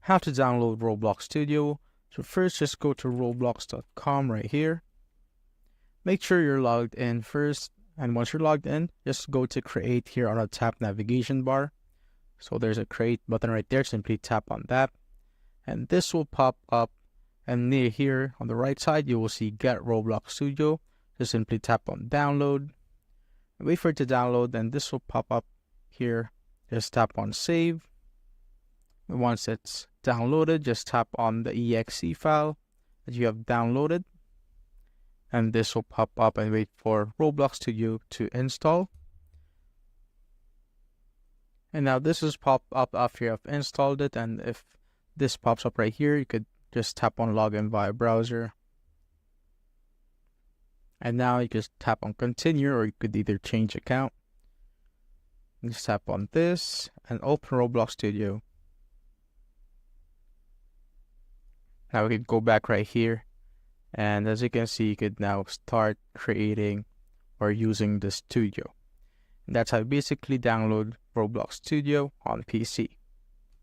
how to download Roblox Studio. So first, just go to roblox.com right here. Make sure you're logged in first. And once you're logged in, just go to create here on the top navigation bar. So there's a create button right there. Simply tap on that. And this will pop up. And near here on the right side, you will see Get Roblox Studio. Just simply tap on download. Wait for it to download, and this will pop up here. Just tap on save. Once it's downloaded, just tap on the exe file that you have downloaded. And this will pop up, and wait for Roblox Studio to install. And now this is popped up after you have installed it. And if this pops up right here, you could just tap on login via browser. And now you just tap on continue, or you could either change account. Just tap on this and open Roblox Studio. Now we can go back right here. And as you can see, you could now start creating or using the studio. And that's how you basically download Roblox Studio on PC.